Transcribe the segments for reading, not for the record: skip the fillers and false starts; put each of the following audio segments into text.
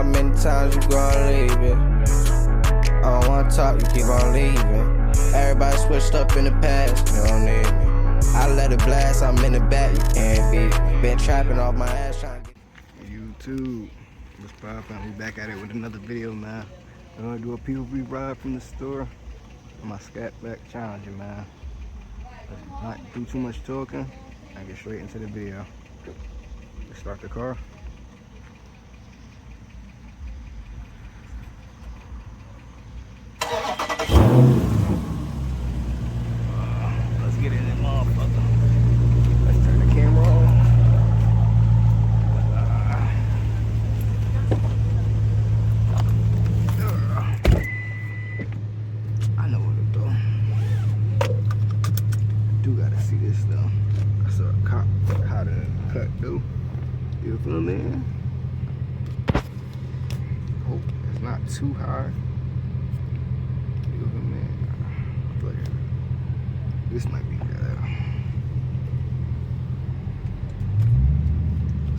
how many times you gon' leave it. I don't wanna talk, you keep on leaving. Everybody switched up in the past, you don't need me. I let it blast, I'm in the back, you can't beat me. Been trapping off my ass trying to get YouTube. What's poppin'? We back at it with another video, man. I'm gonna do a POV ride from the store. My Scat back challenging, man. Let's not do too much talking and get straight into the video. Let's start the car. Let's get in that motherfucker. Let's turn the camera on. I know where to go. Do gotta see this though. I saw a cop how to cut though. You feel me? Hope it's not too high. You feel me? Look at it. This might be good.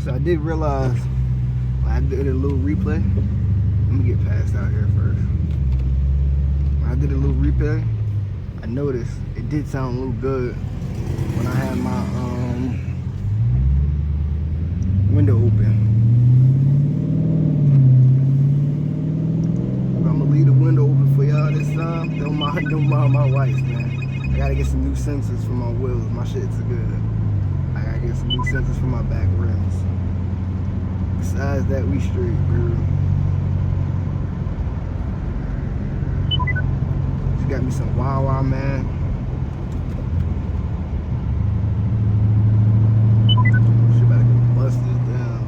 So I did realize when I did a little replay. Let me get past out here first. When I did a little replay, I noticed it did sound a little good when I had my window open. But I'm gonna leave the window open for y'all this time. Don't mind my lights, man. I gotta get some new sensors for my wheels. My shit's good. I gotta get some new sensors for my back rims. Besides that, we straight, bro. Just got me some Wawa, man. Shit better go bust this down.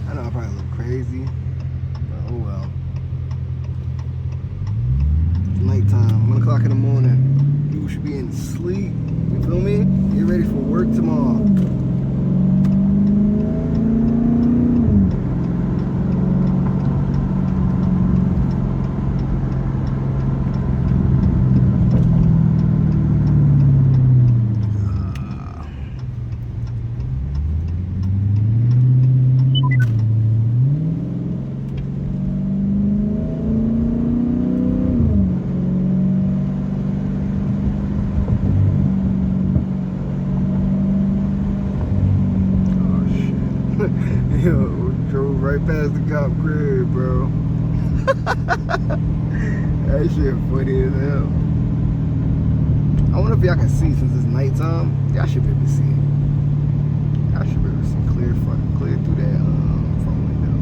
I know I probably look crazy, but oh well. It's nighttime, 1 o'clock in the morning. You should be in sleep. You feel me? Get ready for work tomorrow. Yo, drove right past the cop crib, bro. That shit funny as hell. I wonder if y'all can see since it's nighttime. Y'all should be able to see it. Y'all should be able to see clear through that front window.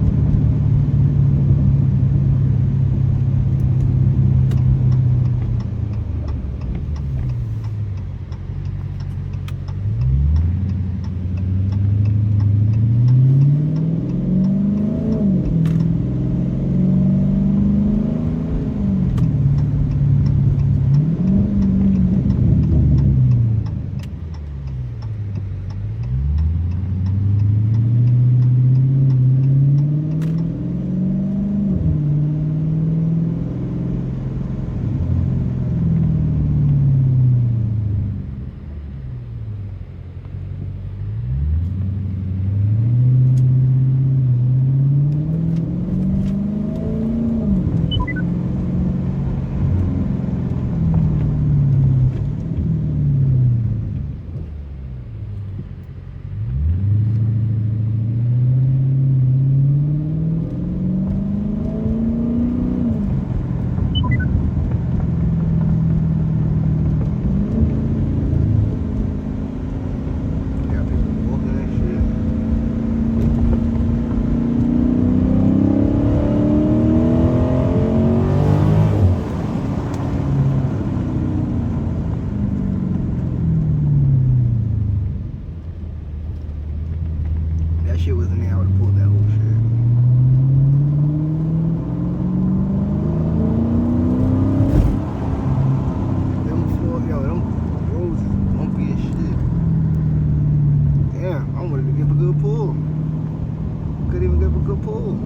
typical pool.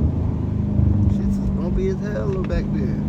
Shit's as bumpy as hell back there.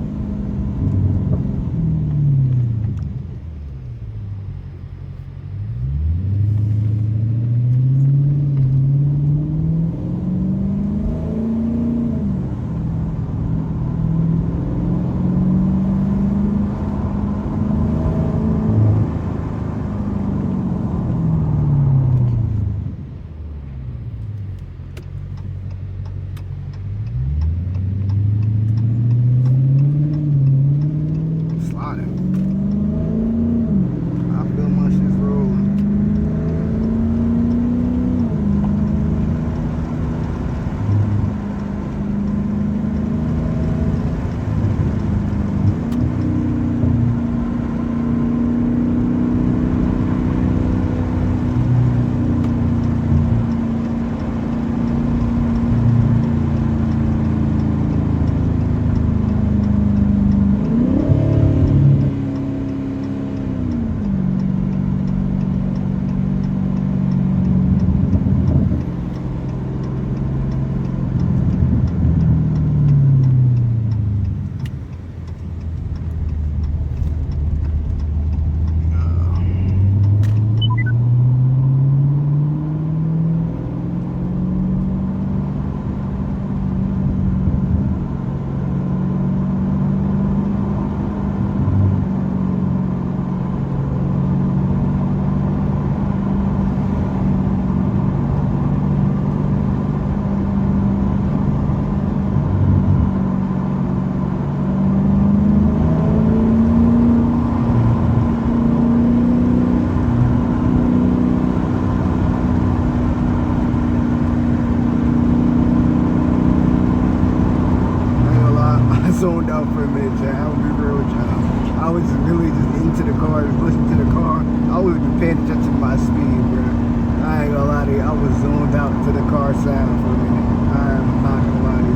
Zoned out for a minute, Jack. I'll be real with y'all. I was really just into the car, just listening to the car. I wasn't paying attention to my speed, bro. I ain't gonna lie to you. I was zoned out to the car sound for a minute. I'm not gonna lie to you.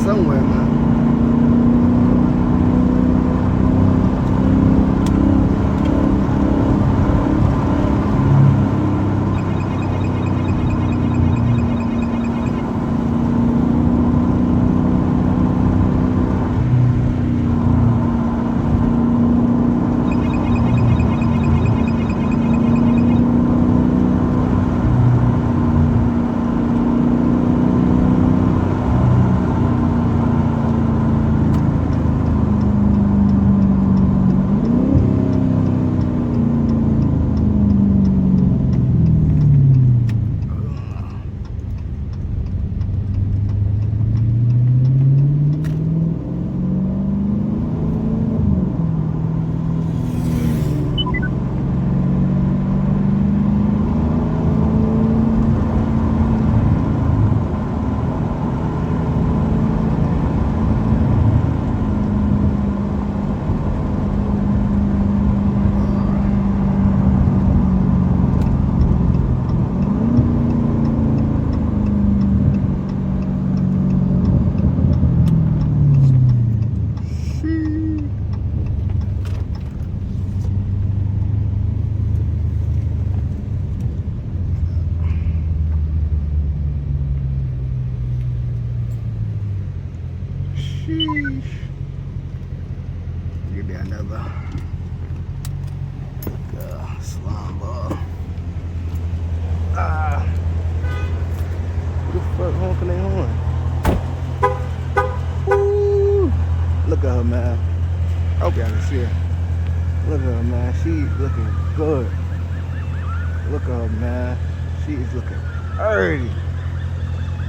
Somewhere, man. Sheesh. Give me another slime ball. Who the fuck honking they horn? Woo! Look at her, man. I hope y'all can see her. Look at her, man. She looking good. Look at her, man. She is looking early.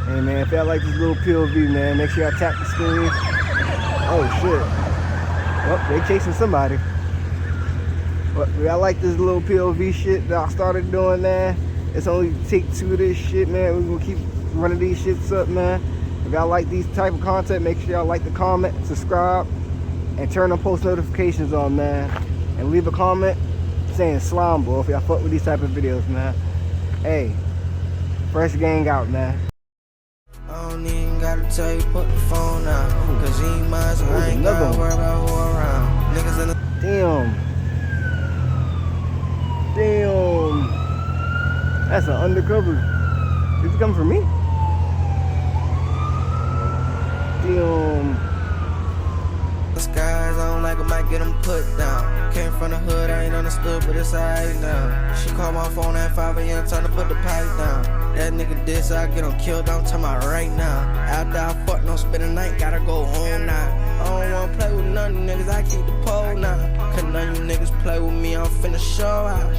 Hey, man, if y'all like this little POV, man, make sure y'all tap the screen. Oh, shit. Well, they chasing somebody. But y'all like this little POV shit that I started doing, man? It's only take 2 of this shit, man. We're gonna keep running these shits up, man. If y'all like these type of content, make sure y'all like the comment, subscribe, and turn on post notifications on, man. And leave a comment saying slime ball if y'all fuck with these type of videos, man. Hey, fresh gang out, man. I don't even gotta tell you, put the phone out. Cause you ain't mine, so I ain't gotta worry about who around. Niggas in the Damn. Damn. That's an undercover. Is he coming for me? Damn. The skies, I don't like them, might get them put down. Came from the hood, I ain't understood, but it's alright now. She called my phone at 5 a.m. time to put the pipe down. That nigga did, so I get him killed, I'm talking about right now. After I fuck, don't spend the night, gotta go home now. I don't wanna play with none of you niggas, I keep the pole now. Cause none of you niggas play with me, I'm finna show out.